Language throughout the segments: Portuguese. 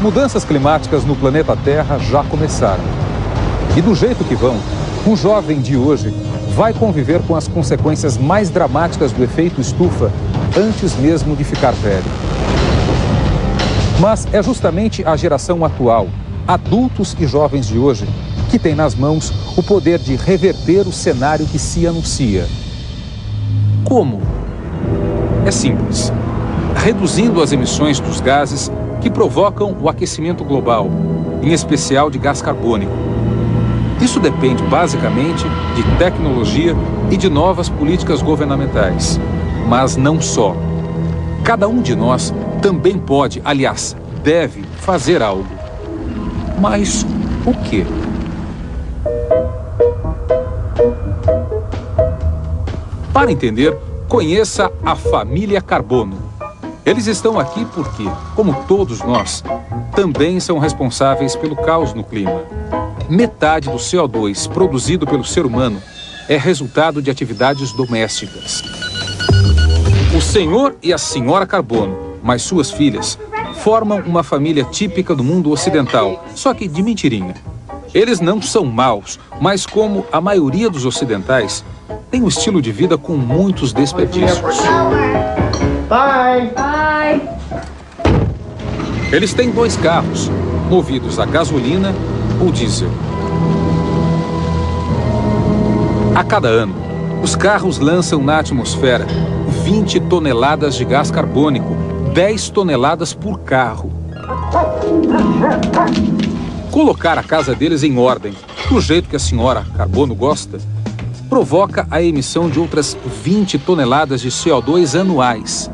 mudanças climáticas no planeta Terra já começaram. E do jeito que vão, um jovem de hoje vai conviver com as consequências mais dramáticas do efeito estufa antes mesmo de ficar velho. Mas é justamente a geração atual, adultos e jovens de hoje, que tem nas mãos o poder de reverter o cenário que se anuncia. Como? É simples. Reduzindo as emissões dos gases que provocam o aquecimento global, em especial de gás carbônico. Isso depende basicamente de tecnologia e de novas políticas governamentais. Mas não só. Cada um de nós também pode, aliás, deve fazer algo. Mas o quê? Para entender, conheça a família Carbono. Eles estão aqui porque, como todos nós, também são responsáveis pelo caos no clima. Metade do CO2 produzido pelo ser humano é resultado de atividades domésticas. O senhor e a senhora Carbono, mais suas filhas, formam uma família típica do mundo ocidental, só que de mentirinha. Eles não são maus, mas como a maioria dos ocidentais, têm um estilo de vida com muitos desperdícios. Bye! Bye! Eles têm 2 carros, movidos a gasolina ou diesel. A cada ano, os carros lançam na atmosfera 20 toneladas de gás carbônico, 10 toneladas por carro. Colocar a casa deles em ordem, do jeito que a senhora Carbono gosta, provoca a emissão de outras 20 toneladas de CO2 anuais,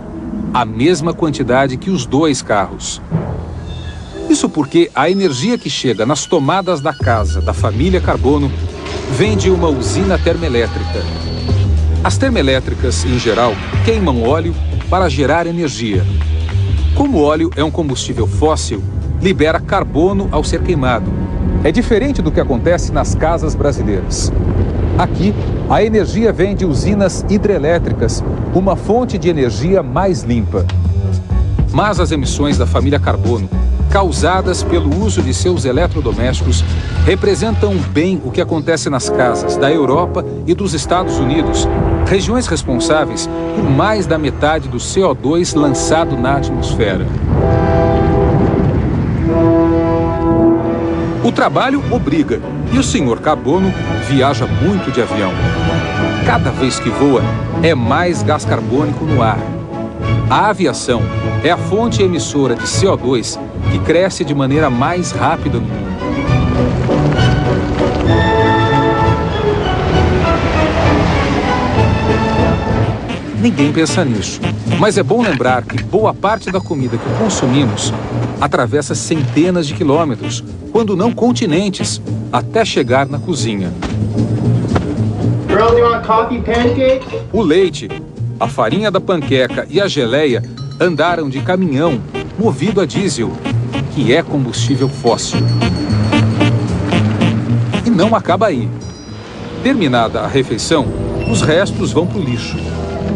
a mesma quantidade que os 2 carros. Isso porque a energia que chega nas tomadas da casa da família Carbono vem de uma usina termoelétrica. As termoelétricas, em geral, queimam óleo para gerar energia. Como o óleo é um combustível fóssil, libera carbono ao ser queimado. É diferente do que acontece nas casas brasileiras. Aqui, a energia vem de usinas hidrelétricas, uma fonte de energia mais limpa. Mas as emissões da família Carbono, causadas pelo uso de seus eletrodomésticos, representam bem o que acontece nas casas da Europa e dos Estados Unidos, regiões responsáveis por mais da metade do CO2 lançado na atmosfera. O trabalho obriga, e o senhor Carbono viaja muito de avião. Cada vez que voa, é mais gás carbônico no ar. A aviação é a fonte emissora de CO2 que cresce de maneira mais rápida no mundo. Ninguém pensa nisso, mas é bom lembrar que boa parte da comida que consumimos atravessa centenas de quilômetros, quando não continentes, até chegar na cozinha. Girl, do you want coffee, pancake? O leite, a farinha da panqueca e a geleia andaram de caminhão movido a diesel, que é combustível fóssil. E não acaba aí. Terminada a refeição, os restos vão para o lixo.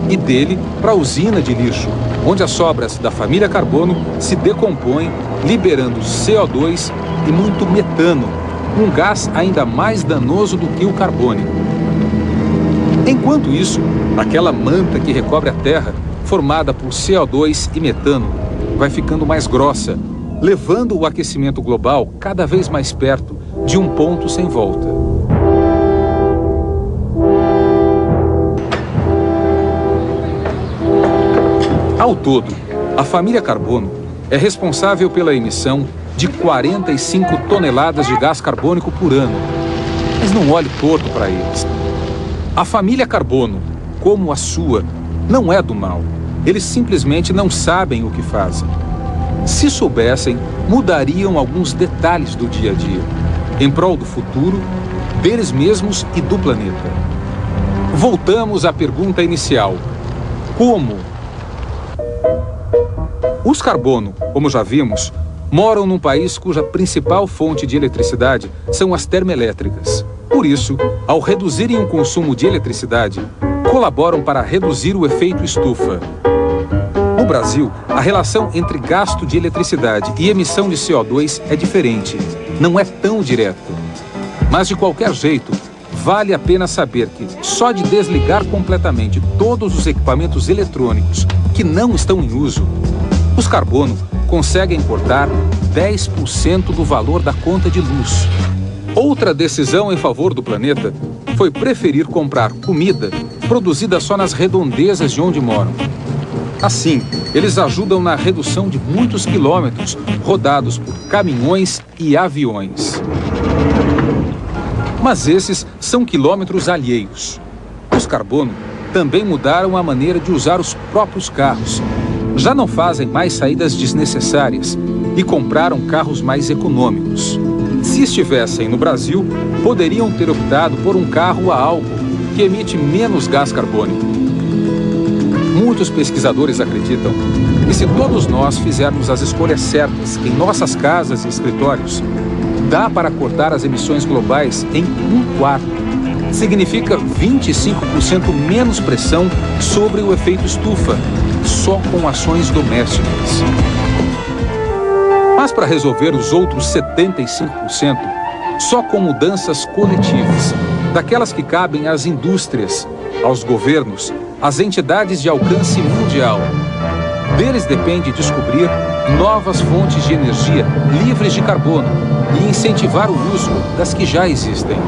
E dele para a usina de lixo, onde as sobras da família Carbono se decompõem, liberando CO2 e muito metano, um gás ainda mais danoso do que o carbônico. Enquanto isso, aquela manta que recobre a Terra, formada por CO2 e metano, vai ficando mais grossa, levando o aquecimento global cada vez mais perto de um ponto sem volta. Ao todo, a família Carbono é responsável pela emissão de 45 toneladas de gás carbônico por ano. Mas não olhe torto para eles. A família Carbono, como a sua, não é do mal. Eles simplesmente não sabem o que fazem. Se soubessem, mudariam alguns detalhes do dia a dia, em prol do futuro, deles mesmos e do planeta. Voltamos à pergunta inicial. Como? Os Carbono, como já vimos, moram num país cuja principal fonte de eletricidade são as termoelétricas. Por isso, ao reduzirem o consumo de eletricidade, colaboram para reduzir o efeito estufa. No Brasil, a relação entre gasto de eletricidade e emissão de CO2 é diferente. Não é tão direto. Mas, de qualquer jeito, vale a pena saber que só de desligar completamente todos os equipamentos eletrônicos que não estão em uso, os carbono conseguem cortar 10% do valor da conta de luz. Outra decisão em favor do planeta foi preferir comprar comida produzida só nas redondezas de onde moram. Assim, eles ajudam na redução de muitos quilômetros rodados por caminhões e aviões. Mas esses são quilômetros alheios. Os carbono também mudaram a maneira de usar os próprios carros. Já não fazem mais saídas desnecessárias e compraram carros mais econômicos. Se estivessem no Brasil, poderiam ter optado por um carro a álcool, que emite menos gás carbônico. Muitos pesquisadores acreditam que se todos nós fizermos as escolhas certas em nossas casas e escritórios, dá para cortar as emissões globais em 1/4. Significa 25% menos pressão sobre o efeito estufa, só com ações domésticas. Mas para resolver os outros 75%, só com mudanças coletivas, daquelas que cabem às indústrias, aos governos, às entidades de alcance mundial. Deles depende descobrir novas fontes de energia livres de carbono e incentivar o uso das que já existem.